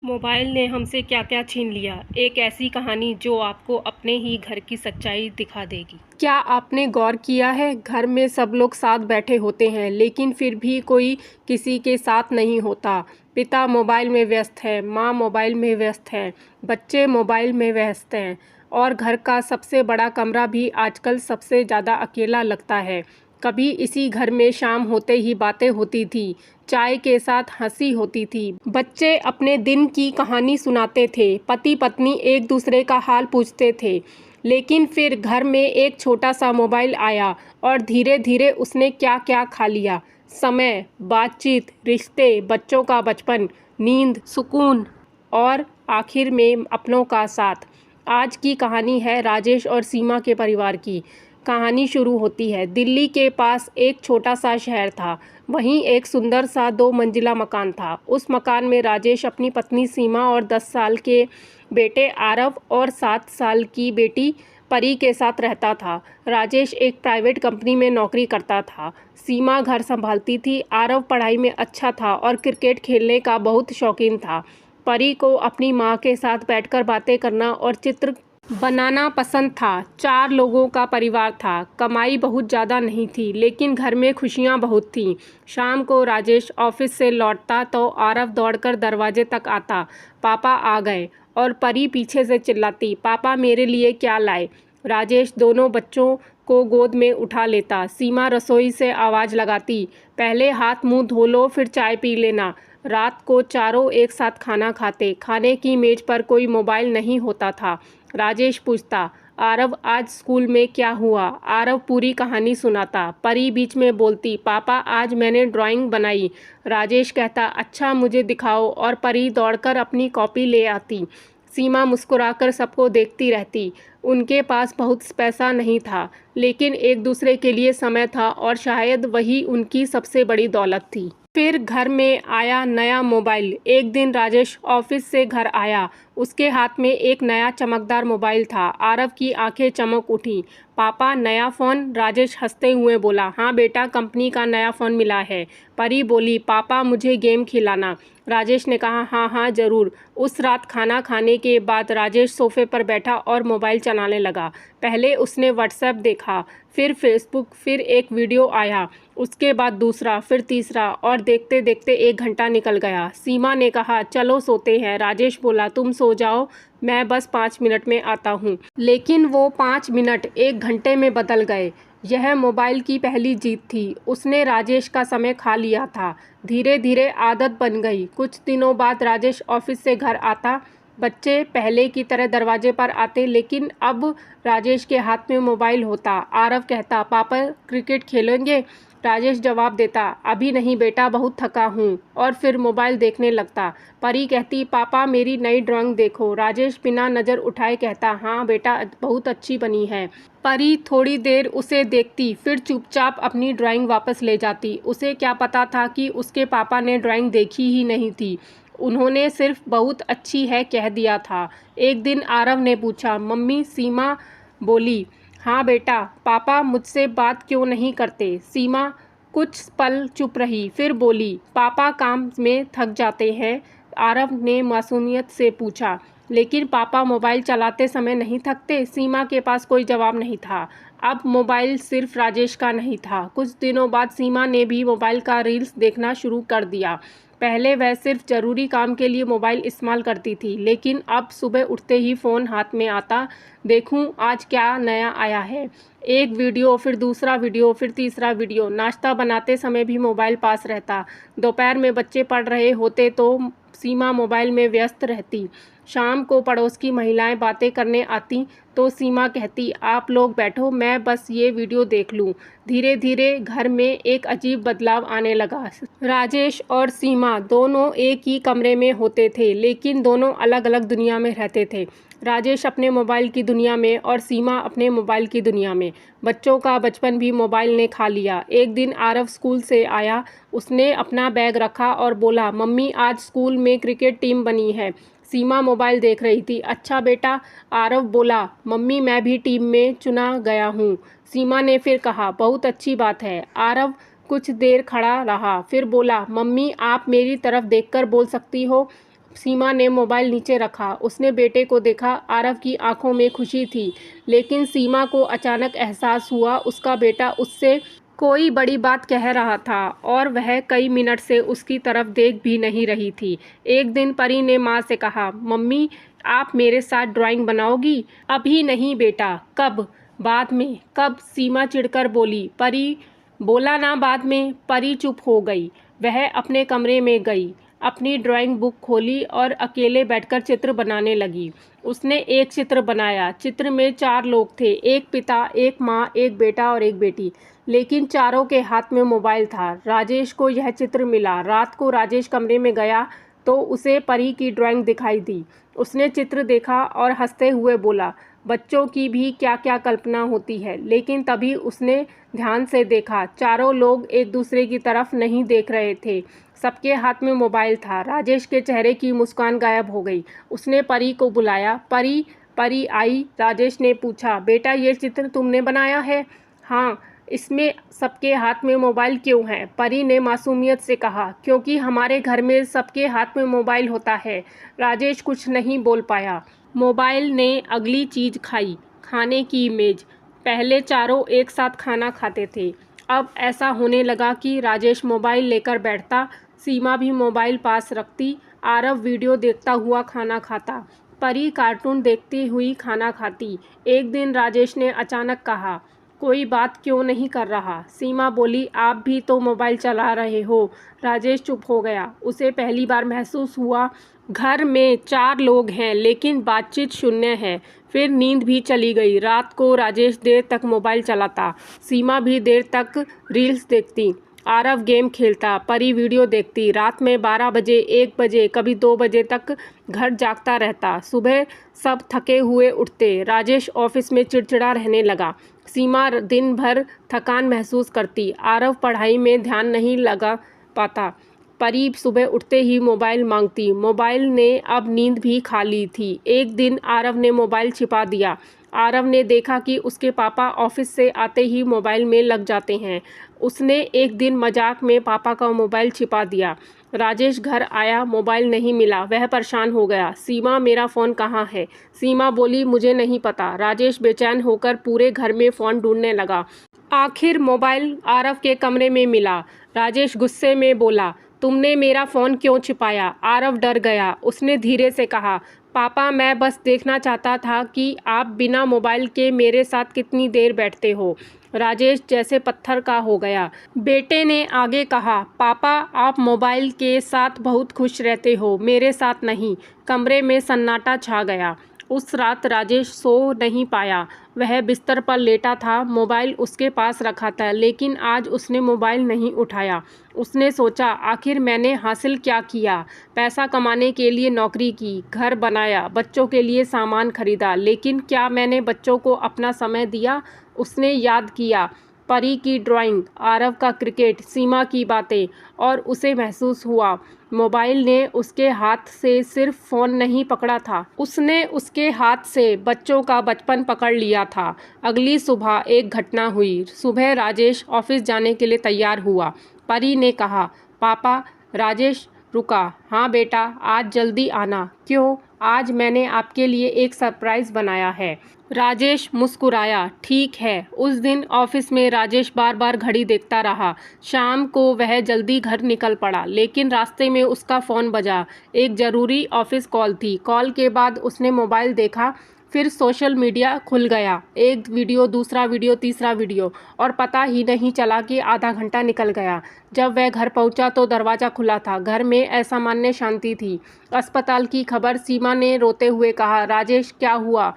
Mobile ने हमसे क्या-क्या छीन लिया, एक ऐसी कहानी जो आपको अपने ही घर की सच्चाई दिखा देगी। क्या आपने गौर किया है, घर में सब लोग साथ बैठे होते हैं, लेकिन फिर भी कोई किसी के साथ नहीं होता। पिता मोबाइल में व्यस्त है, माँ मोबाइल में व्यस्त है, बच्चे मोबाइल में व्यस्त हैं और घर का सबसे बड़ा कमरा भी आजकल सबसे ज़्यादा अकेला लगता है। कभी इसी घर में शाम होते ही बातें होती थी, चाय के साथ हंसी होती थी, बच्चे अपने दिन की कहानी सुनाते थे, पति पत्नी एक दूसरे का हाल पूछते थे। लेकिन फिर घर में एक छोटा सा मोबाइल आया और धीरे धीरे उसने क्या क्या खा लिया। समय, बातचीत, रिश्ते, बच्चों का बचपन, नींद, सुकून और आखिर में अपनों का साथ। आज की कहानी है राजेश और सीमा के परिवार की। कहानी शुरू होती है। दिल्ली के पास एक छोटा सा शहर था। वहीं एक सुंदर सा 2 मंजिला मकान था। उस मकान में राजेश अपनी पत्नी सीमा और 10 साल के बेटे आरव और 7 साल की बेटी परी के साथ रहता था। राजेश एक प्राइवेट कंपनी में नौकरी करता था। सीमा घर संभालती थी। आरव पढ़ाई में अच्छा था और क्रिकेट खेलने का बहुत शौकीन था। परी को अपनी माँ के साथ बैठकर बातें करना और चित्र बनाना पसंद था। 4 लोगों का परिवार था। कमाई बहुत ज़्यादा नहीं थी, लेकिन घर में खुशियाँ बहुत थीं। शाम को राजेश ऑफिस से लौटता तो आरव दौड़कर दरवाजे तक आता, पापा आ गए। और परी पीछे से चिल्लाती, पापा मेरे लिए क्या लाए। राजेश दोनों बच्चों को गोद में उठा लेता। सीमा रसोई से आवाज़ लगाती, पहले हाथ मुंह धो लो, फिर चाय पी लेना। रात को चारों एक साथ खाना खाते। खाने की मेज पर कोई मोबाइल नहीं होता था। राजेश पूछता, आरव आज स्कूल में क्या हुआ। आरव पूरी कहानी सुनाता। परी बीच में बोलती, पापा आज मैंने ड्राइंग बनाई। राजेश कहता, अच्छा मुझे दिखाओ, और परी दौड़कर अपनी कॉपी ले आती। सीमा मुस्कुराकर सबको देखती रहती। उनके पास बहुत पैसा नहीं था, लेकिन एक दूसरे के लिए समय था और शायद वही उनकी सबसे बड़ी दौलत थी। फिर घर में आया नया मोबाइल। एक दिन राजेश ऑफिस से घर आया। उसके हाथ में एक नया चमकदार मोबाइल था। आरव की आंखें चमक उठी। पापा नया फ़ोन। राजेश हंसते हुए बोला, हाँ बेटा, कंपनी का नया फ़ोन मिला है। परी बोली, पापा मुझे गेम खिलाना। राजेश ने कहा, हाँ हाँ ज़रूर। उस रात खाना खाने के बाद राजेश सोफे पर बैठा और मोबाइल चलाने लगा। पहले उसने व्हाट्सएप देखा, फिर फेसबुक, फिर एक वीडियो आया, उसके बाद दूसरा, फिर तीसरा, और देखते देखते 1 घंटा निकल गया। सीमा ने कहा, चलो सोते हैं। राजेश बोला, तुम सो जाओ, मैं बस 5 मिनट में आता हूँ। लेकिन वो 5 मिनट 1 घंटे में बदल गए। यह मोबाइल की पहली जीत थी। उसने राजेश का समय खा लिया था। धीरे धीरे आदत बन गई। कुछ दिनों बाद राजेश ऑफिस से घर आता। बच्चे पहले की तरह दरवाजे पर आते, लेकिन अब राजेश के हाथ में मोबाइल होता। आरव कहता, पापा क्रिकेट खेलेंगे। राजेश जवाब देता, अभी नहीं बेटा, बहुत थका हूँ, और फिर मोबाइल देखने लगता। परी कहती, पापा मेरी नई ड्राइंग देखो। राजेश बिना नज़र उठाए कहता, हाँ बेटा, बहुत अच्छी बनी है। परी थोड़ी देर उसे देखती, फिर चुपचाप अपनी ड्राइंग वापस ले जाती। उसे क्या पता था कि उसके पापा ने ड्राइंग देखी ही नहीं थी, उन्होंने सिर्फ बहुत अच्छी है कह दिया था। एक दिन आरव ने पूछा, मम्मी सीमा बोली, हाँ बेटा, पापा मुझसे बात क्यों नहीं करते। सीमा कुछ पल चुप रही, फिर बोली, पापा काम में थक जाते हैं। आरव ने मासूमियत से पूछा, लेकिन पापा मोबाइल चलाते समय नहीं थकते। सीमा के पास कोई जवाब नहीं था। अब मोबाइल सिर्फ राजेश का नहीं था। कुछ दिनों बाद सीमा ने भी मोबाइल का रील्स देखना शुरू कर दिया। पहले वह सिर्फ ज़रूरी काम के लिए मोबाइल इस्तेमाल करती थी, लेकिन अब सुबह उठते ही फ़ोन हाथ में आता, देखूं आज क्या नया आया है। एक वीडियो, फिर दूसरा वीडियो, फिर तीसरा वीडियो। नाश्ता बनाते समय भी मोबाइल पास रहता। दोपहर में बच्चे पढ़ रहे होते तो सीमा मोबाइल में व्यस्त रहती। शाम को पड़ोस की महिलाएं बातें करने आती तो सीमा कहती, आप लोग बैठो, मैं बस ये वीडियो देख लूं। धीरे धीरे घर में एक अजीब बदलाव आने लगा। राजेश और सीमा दोनों एक ही कमरे में होते थे, लेकिन दोनों अलग अलग दुनिया में रहते थे। राजेश अपने मोबाइल की दुनिया में और सीमा अपने मोबाइल की दुनिया में। बच्चों का बचपन भी मोबाइल ने खा लिया। एक दिन आरव स्कूल से आया। उसने अपना बैग रखा और बोला, मम्मी आज स्कूल में क्रिकेट टीम बनी है। सीमा मोबाइल देख रही थी। अच्छा बेटा, आरव बोला, मम्मी मैं भी टीम में चुना गया हूँ। सीमा ने फिर कहा, बहुत अच्छी बात है। आरव कुछ देर खड़ा रहा, फिर बोला, मम्मी आप मेरी तरफ देखकर बोल सकती हो। सीमा ने मोबाइल नीचे रखा। उसने बेटे को देखा। आरव की आंखों में खुशी थी, लेकिन सीमा को अचानक एहसास हुआ उसका बेटा उससे कोई बड़ी बात कह रहा था और वह कई मिनट से उसकी तरफ देख भी नहीं रही थी। एक दिन परी ने माँ से कहा, मम्मी आप मेरे साथ ड्राइंग बनाओगी? अभी नहीं बेटा। कब? बाद में। कब? सीमा चिढ़कर बोली। परी बोला ना बाद में। परी चुप हो गई। वह अपने कमरे में गई, अपनी ड्राइंग बुक खोली और अकेले बैठकर चित्र बनाने लगी। उसने एक चित्र बनाया। चित्र में 4 लोग थे, एक पिता, एक माँ, एक बेटा और एक बेटी, लेकिन चारों के हाथ में मोबाइल था। राजेश को यह चित्र मिला। रात को राजेश कमरे में गया तो उसे परी की ड्राइंग दिखाई दी। उसने चित्र देखा और हंसते हुए बोला, बच्चों की भी क्या क्या कल्पना होती है। लेकिन तभी उसने ध्यान से देखा, चारों लोग एक दूसरे की तरफ नहीं देख रहे थे, सबके हाथ में मोबाइल था। राजेश के चेहरे की मुस्कान गायब हो गई। उसने परी को बुलाया। परी। परी आई। राजेश ने पूछा, बेटा ये चित्र तुमने बनाया है? हाँ। इसमें सबके हाथ में मोबाइल क्यों है? परी ने मासूमियत से कहा, क्योंकि हमारे घर में सबके हाथ में मोबाइल होता है। राजेश कुछ नहीं बोल पाया। मोबाइल ने अगली चीज़ खाई, खाने की मेज। पहले चारों एक साथ खाना खाते थे। अब ऐसा होने लगा कि राजेश मोबाइल लेकर बैठता, सीमा भी मोबाइल पास रखती, आरव वीडियो देखता हुआ खाना खाता, परी कार्टून देखती हुई खाना खाती। एक दिन राजेश ने अचानक कहा, कोई बात क्यों नहीं कर रहा? सीमा बोली, आप भी तो मोबाइल चला रहे हो। राजेश चुप हो गया। उसे पहली बार महसूस हुआ घर में 4 लोग हैं लेकिन बातचीत शून्य है। फिर नींद भी चली गई। रात को राजेश देर तक मोबाइल चलाता, सीमा भी देर तक रील्स देखती, आरव गेम खेलता, परी वीडियो देखती। रात में 12 बजे, 1 बजे, कभी 2 बजे तक घर जागता रहता। सुबह सब थके हुए उठते। राजेश ऑफिस में चिड़चिड़ा रहने लगा। सीमा दिन भर थकान महसूस करती। आरव पढ़ाई में ध्यान नहीं लगा पाता। परी सुबह उठते ही मोबाइल मांगती। मोबाइल ने अब नींद भी खा ली थी। एक दिन आरव ने मोबाइल छिपा दिया। आरव ने देखा कि उसके पापा ऑफिस से आते ही मोबाइल में लग जाते हैं। उसने एक दिन मजाक में पापा का मोबाइल छिपा दिया। राजेश घर आया, मोबाइल नहीं मिला। वह परेशान हो गया। सीमा मेरा फ़ोन कहाँ है? सीमा बोली, मुझे नहीं पता। राजेश बेचैन होकर पूरे घर में फ़ोन ढूंढने लगा। आखिर मोबाइल आरव के कमरे में मिला। राजेश गुस्से में बोला, तुमने मेरा फ़ोन क्यों छिपाया? आरव डर गया। उसने धीरे से कहा, पापा मैं बस देखना चाहता था कि आप बिना मोबाइल के मेरे साथ कितनी देर बैठते हो। राजेश जैसे पत्थर का हो गया। बेटे ने आगे कहा, पापा आप मोबाइल के साथ बहुत खुश रहते हो, मेरे साथ नहीं। कमरे में सन्नाटा छा गया। उस रात राजेश सो नहीं पाया। वह बिस्तर पर लेटा था, मोबाइल उसके पास रखा था, लेकिन आज उसने मोबाइल नहीं उठाया। उसने सोचा, आखिर मैंने हासिल क्या किया? पैसा कमाने के लिए नौकरी की, घर बनाया, बच्चों के लिए सामान खरीदा, लेकिन क्या मैंने बच्चों को अपना समय दिया? उसने याद किया परी की ड्राइंग, आरव का क्रिकेट, सीमा की बातें, और उसे महसूस हुआ मोबाइल ने उसके हाथ से सिर्फ फ़ोन नहीं पकड़ा था, उसने उसके हाथ से बच्चों का बचपन पकड़ लिया था। अगली सुबह एक घटना हुई। सुबह राजेश ऑफिस जाने के लिए तैयार हुआ। परी ने कहा, पापा। राजेश रुका। हाँ बेटा, आज जल्दी आना। क्यों? आज मैंने आपके लिए एक सरप्राइज़ बनाया है। राजेश मुस्कुराया। ठीक है। उस दिन ऑफिस में राजेश बार बार घड़ी देखता रहा। शाम को वह जल्दी घर निकल पड़ा, लेकिन रास्ते में उसका फ़ोन बजा। एक ज़रूरी ऑफिस कॉल थी। कॉल के बाद उसने मोबाइल देखा, फिर सोशल मीडिया खुल गया। एक वीडियो, दूसरा वीडियो, तीसरा वीडियो, और पता ही नहीं चला कि आधा घंटा निकल गया। जब वह घर पहुंचा तो दरवाज़ा खुला था। घर में असामान्य शांति थी। अस्पताल की खबर। सीमा ने रोते हुए कहा, राजेश क्या हुआ?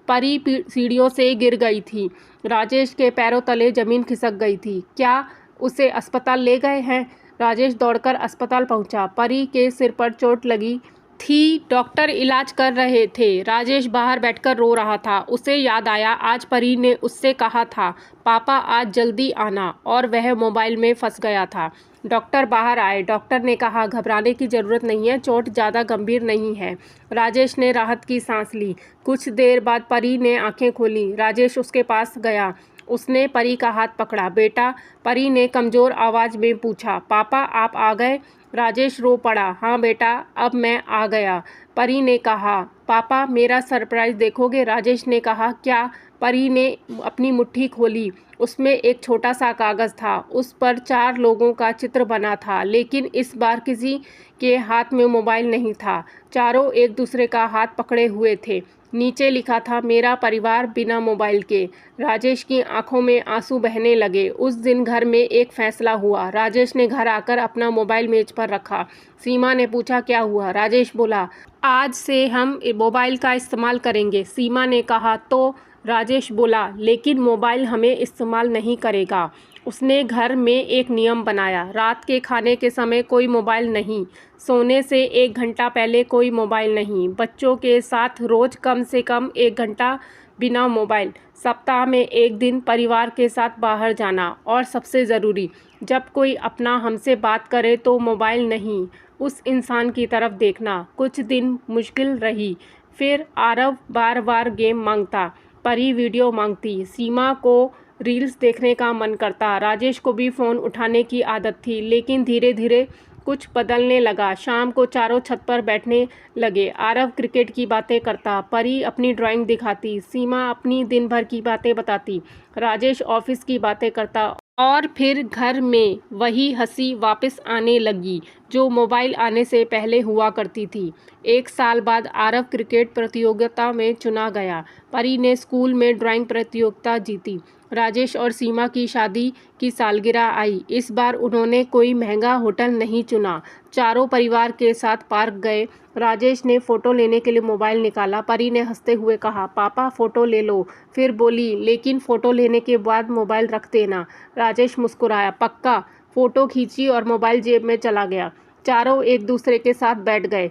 परी सीढ़ियों से गिर गई थी। राजेश के पैरों तले ज़मीन खिसक गई थी। क्या उसे अस्पताल ले गए हैं? राजेश दौड़कर अस्पताल पहुंचा। परी के सिर पर चोट लगी थी, डॉक्टर इलाज कर रहे थे। राजेश बाहर बैठकर रो रहा था। उसे याद आया, आज परी ने उससे कहा था, पापा आज जल्दी आना, और वह मोबाइल में फंस गया था। डॉक्टर बाहर आए। डॉक्टर ने कहा, घबराने की ज़रूरत नहीं है, चोट ज़्यादा गंभीर नहीं है। राजेश ने राहत की सांस ली। कुछ देर बाद परी ने आंखें खोली। राजेश उसके पास गया। उसने परी का हाथ पकड़ा। बेटा, परी ने कमज़ोर आवाज़ में पूछा, पापा आप आ गए? राजेश रो पड़ा। हाँ बेटा, अब मैं आ गया। परी ने कहा, पापा मेरा सरप्राइज देखोगे? राजेश ने कहा, क्या? परी ने अपनी मुट्ठी खोली। उसमें एक छोटा सा कागज़ था। उस पर 4 लोगों का चित्र बना था, लेकिन इस बार किसी के हाथ में मोबाइल नहीं था। चारों एक दूसरे का हाथ पकड़े हुए थे। नीचे लिखा था, मेरा परिवार बिना मोबाइल के। राजेश की आंखों में आंसू बहने लगे। उस दिन घर में एक फैसला हुआ। राजेश ने घर आकर अपना मोबाइल मेज पर रखा। सीमा ने पूछा, क्या हुआ? राजेश बोला, आज से हम मोबाइल का इस्तेमाल करेंगे। सीमा ने कहा, तो? राजेश बोला, लेकिन मोबाइल हमें इस्तेमाल नहीं करेगा। उसने घर में एक नियम बनाया, रात के खाने के समय कोई मोबाइल नहीं, सोने से 1 घंटा पहले कोई मोबाइल नहीं, बच्चों के साथ रोज़ कम से कम 1 घंटा बिना मोबाइल, सप्ताह में 1 दिन परिवार के साथ बाहर जाना, और सबसे ज़रूरी, जब कोई अपना हमसे बात करे तो मोबाइल नहीं, उस इंसान की तरफ देखना। कुछ दिन मुश्किल रही। फिर आरव बार बार गेम मांगता, परी वीडियो मांगती, सीमा को रील्स देखने का मन करता। राजेश को भी फ़ोन उठाने की आदत थी, लेकिन धीरे धीरे कुछ बदलने लगा। शाम को चारों छत पर बैठने लगे। आरव क्रिकेट की बातें करता, परी अपनी ड्राइंग दिखाती, सीमा अपनी दिन भर की बातें बताती, राजेश ऑफिस की बातें करता, और फिर घर में वही हंसी वापस आने लगी जो मोबाइल आने से पहले हुआ करती थी। 1 साल बाद आरव क्रिकेट प्रतियोगिता में चुना गया। परी ने स्कूल में ड्राइंग प्रतियोगिता जीती। राजेश और सीमा की शादी की सालगिरह आई। इस बार उन्होंने कोई महंगा होटल नहीं चुना। चारों परिवार के साथ पार्क गए। राजेश ने फ़ोटो लेने के लिए मोबाइल निकाला। परी ने हंसते हुए कहा, पापा फ़ोटो ले लो। फिर बोली, लेकिन फ़ोटो लेने के बाद मोबाइल रख देना। राजेश मुस्कुराया, पक्का। फ़ोटो खींची और मोबाइल जेब में चला गया। चारों एक दूसरे के साथ बैठ गए।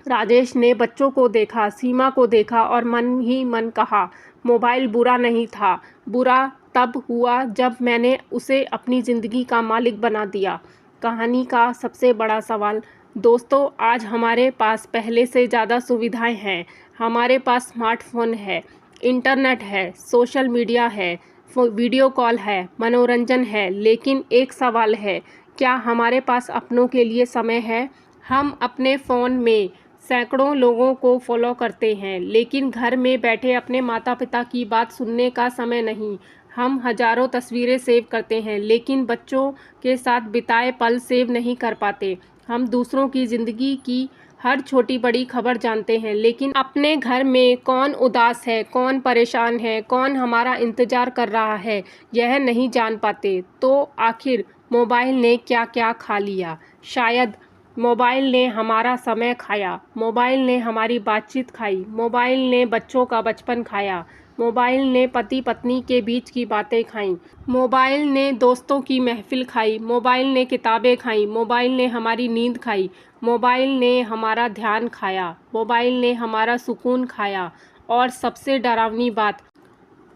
राजेश ने बच्चों को देखा, सीमा को देखा और मन ही मन कहा, मोबाइल बुरा नहीं था। बुरा तब हुआ जब मैंने उसे अपनी ज़िंदगी का मालिक बना दिया। कहानी का सबसे बड़ा सवाल, दोस्तों, आज हमारे पास पहले से ज़्यादा सुविधाएं हैं। हमारे पास स्मार्टफोन है, इंटरनेट है, सोशल मीडिया है, वीडियो कॉल है, मनोरंजन है, लेकिन एक सवाल है, क्या हमारे पास अपनों के लिए समय है? हम अपने फ़ोन में सैकड़ों लोगों को फॉलो करते हैं, लेकिन घर में बैठे अपने माता पिता की बात सुनने का समय नहीं। हम हज़ारों तस्वीरें सेव करते हैं, लेकिन बच्चों के साथ बिताए पल सेव नहीं कर पाते। हम दूसरों की ज़िंदगी की हर छोटी बड़ी खबर जानते हैं, लेकिन अपने घर में कौन उदास है, कौन परेशान है, कौन हमारा इंतज़ार कर रहा है, यह नहीं जान पाते। तो आखिर मोबाइल ने क्या क्या खा लिया? शायद मोबाइल ने हमारा समय खाया, मोबाइल ने हमारी बातचीत खाई, मोबाइल ने बच्चों का बचपन खाया, मोबाइल ने पति पत्नी के बीच की बातें खाईं, मोबाइल ने दोस्तों की महफिल खाई, मोबाइल ने किताबें खाईं, मोबाइल ने हमारी नींद खाई, मोबाइल ने हमारा ध्यान खाया, मोबाइल ने हमारा सुकून खाया। और सबसे डरावनी बात,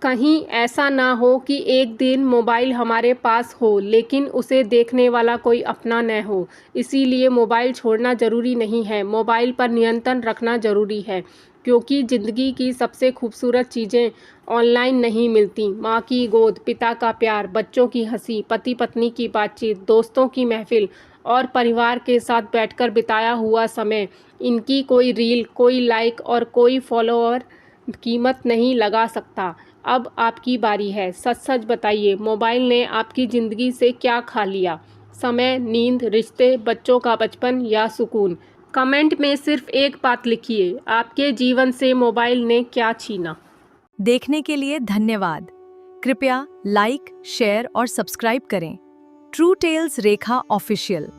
कहीं ऐसा ना हो कि एक दिन मोबाइल हमारे पास हो, लेकिन उसे देखने वाला कोई अपना न हो। इसीलिए मोबाइल छोड़ना ज़रूरी नहीं है, मोबाइल पर नियंत्रण रखना ज़रूरी है, क्योंकि ज़िंदगी की सबसे खूबसूरत चीज़ें ऑनलाइन नहीं मिलती। माँ की गोद, पिता का प्यार, बच्चों की हंसी, पति पत्नी की बातचीत, दोस्तों की महफिल और परिवार के साथ बैठकर बिताया हुआ समय, इनकी कोई रील, कोई लाइक और कोई फॉलोअर कीमत नहीं लगा सकता। अब आपकी बारी है, सच सच बताइए, मोबाइल ने आपकी ज़िंदगी से क्या खा लिया? समय, नींद, रिश्ते, बच्चों का बचपन या सुकून? कमेंट में सिर्फ एक बात लिखिए, आपके जीवन से मोबाइल ने क्या छीना? देखने के लिए धन्यवाद। कृपया लाइक, शेयर और सब्सक्राइब करें। ट्रू टेल्स रेखा ऑफिशियल।